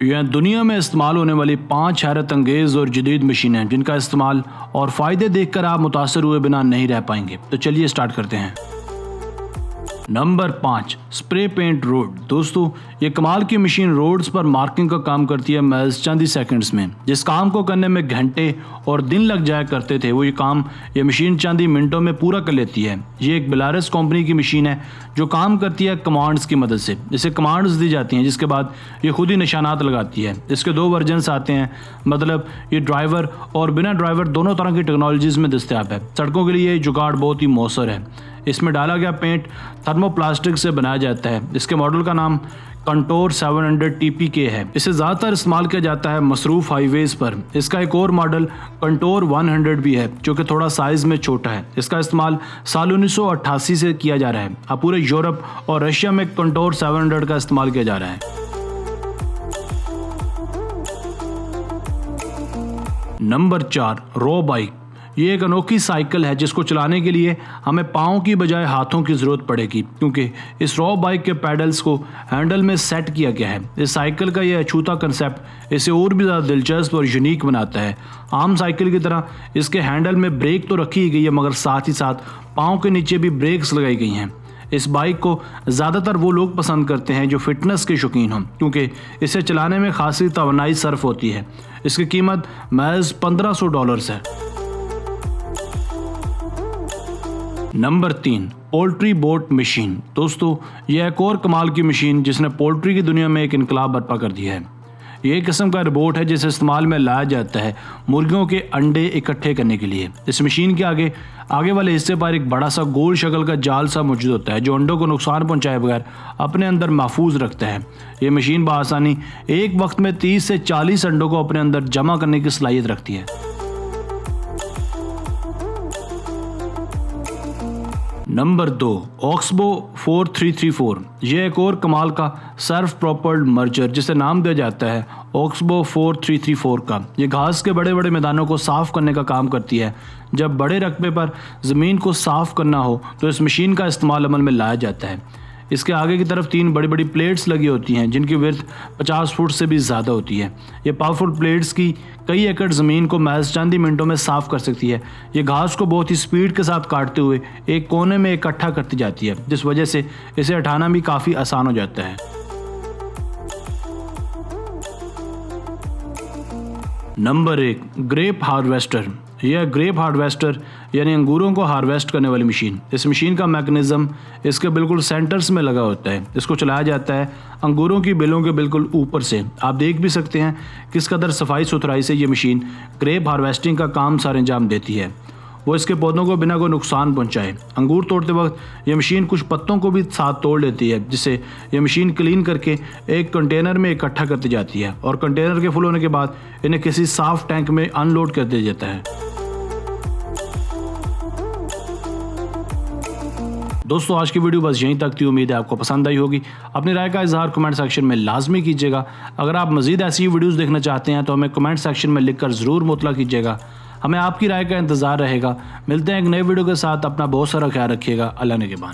यह दुनिया में इस्तेमाल होने वाली 5 हैरत अंगेज़ और जदीद मशीनें हैं जिनका इस्तेमाल और फ़ायदे देखकर आप मुतासर हुए बिना नहीं रह पाएंगे। तो चलिए स्टार्ट करते हैं। Number 5, spray paint road. दोस्तों, ये कमाल की मशीन रोड्स पर मार्किंग का काम करती है महज चंद ही सेकंड्स में। जिस काम को करने में घंटे और दिन लग जाया करते थे, वो ये मशीन चंद ही मिनटों में पूरा कर लेती है। ये एक बेलारस कंपनी की मशीन है जो काम करती है कमांड्स की मदद से। इसे कमांड्स दी जाती हैं जिसके बाद ये खुद ही निशानात लगाती है। इसके 2 वर्जन्स आते हैं, मतलब ये ड्राइवर और बिना ड्राइवर दोनों तरह की टेक्नोलॉजीज़ में दस्तयाब है। सड़कों के लिए ये जुगाड़ बहुत ही मौसर है। इसमें डाला गया पेंट थर्मोप्लास्टिक से बनाया जाता है। इसके मॉडल का नाम कंटोर 700 TPK है। इसे ज़्यादातर इस्तेमाल किया जाता है मसरूफ़ हाईवेज़ पर। इसका एक और मॉडल कंटोर 100 भी है जो कि थोड़ा साइज़ में छोटा है। इसका इस्तेमाल साल 1988 से किया जा रहा है। अब पूरे यूरोप और रशिया में कंटोर 700 का इस्तेमाल किया जा रहा है। नंबर 4, रो बाइक। ये एक अनोखी साइकिल है जिसको चलाने के लिए हमें पाँव की बजाय हाथों की ज़रूरत पड़ेगी, क्योंकि इस रो बाइक के पैडल्स को हैंडल में सेट किया गया है। इस साइकिल का यह अछूता कंसेप्ट इसे और भी ज़्यादा दिलचस्प और यूनिक बनाता है। आम साइकिल की तरह इसके हैंडल में ब्रेक तो रखी गई है, मगर साथ ही साथ पाँव के नीचे भी ब्रेक्स लगाई गई हैं। इस बाइक को ज़्यादातर वो लोग पसंद करते हैं जो फिटनेस के शौकीन हों, क्योंकि इसे चलाने में खासी तवानाई सर्फ होती है। इसकी कीमत महज $1500 है। Number 3, poultry boat machine. दोस्तों, यह एक और कमाल की मशीन जिसने पोल्ट्री की दुनिया में एक इनकलाब बर्पा कर दिया है। ये एक किस्म का रोबोट है जिसे इस्तेमाल में लाया जाता है मुर्गियों के अंडे इकट्ठे करने के लिए। इस मशीन के आगे वाले हिस्से पर एक बड़ा सा गोल शक्ल का जाल सा मौजूद होता है जो अंडों को नुकसान पहुंचाए बगैर अपने अंदर महफूज रखता है। ये मशीन बआसानी एक वक्त में 30 से 40 अंडों को अपने अंदर जमा करने की सलाहियत रखती है। Number 2, oxbow 4334। यह एक और कमाल का सर्फ प्रोपर्ड मर्जर जिसे नाम दिया जाता है ऑक्सबो 4334 का। ये घास के बड़े बड़े मैदानों को साफ़ करने का काम करती है। जब बड़े रकबे पर ज़मीन को साफ़ करना हो तो इस मशीन का इस्तेमाल अमल में लाया जाता है। इसके आगे की तरफ 3 बड़ी बड़ी प्लेट्स लगी होती हैं जिनकी विड्थ 50 फुट से भी ज़्यादा होती है। ये पावरफुल प्लेट्स की कई एकड़ ज़मीन को महज चंद ही मिनटों में साफ़ कर सकती है। ये घास को बहुत ही स्पीड के साथ काटते हुए एक कोने में इकट्ठा करती जाती है, जिस वजह से इसे हटाना भी काफ़ी आसान हो जाता है। Number 1, grape harvester. यह ग्रेप हार्वेस्टर यानी अंगूरों को हार्वेस्ट करने वाली मशीन। इस मशीन का मैकेनिज़्म इसके बिल्कुल सेंटर्स में लगा होता है। इसको चलाया जाता है अंगूरों की बेलों के बिल्कुल ऊपर से। आप देख भी सकते हैं किस कदर सफाई सुथराई से ये मशीन ग्रेप हार्वेस्टिंग का काम सर अंजाम देती है। वो इसके पौधों को बिना कोई नुकसान पहुंचाए। अंगूर तोड़ते वक्त ये मशीन कुछ पत्तों को भी साथ तोड़ लेती है, जिससे ये मशीन क्लीन करके एक कंटेनर में इकट्ठा करती जाती है और कंटेनर के फुल होने के बाद इन्हें किसी साफ टैंक में अनलोड कर दिया जाता है। दोस्तों, आज की वीडियो बस यहीं तक थी। उम्मीद है आपको पसंद आई होगी। अपनी राय का इजहार कमेंट सेक्शन में लाजमी कीजिएगा। अगर आप मज़ीद ऐसी वीडियोस देखना चाहते हैं तो हमें कमेंट सेक्शन में लिखकर ज़रूर मुतला कीजिएगा। हमें आपकी राय का इंतज़ार रहेगा। मिलते हैं एक नए वीडियो के साथ। अपना बहुत सारा ख्याल रखिएगा। अल्लाह ने के बाद।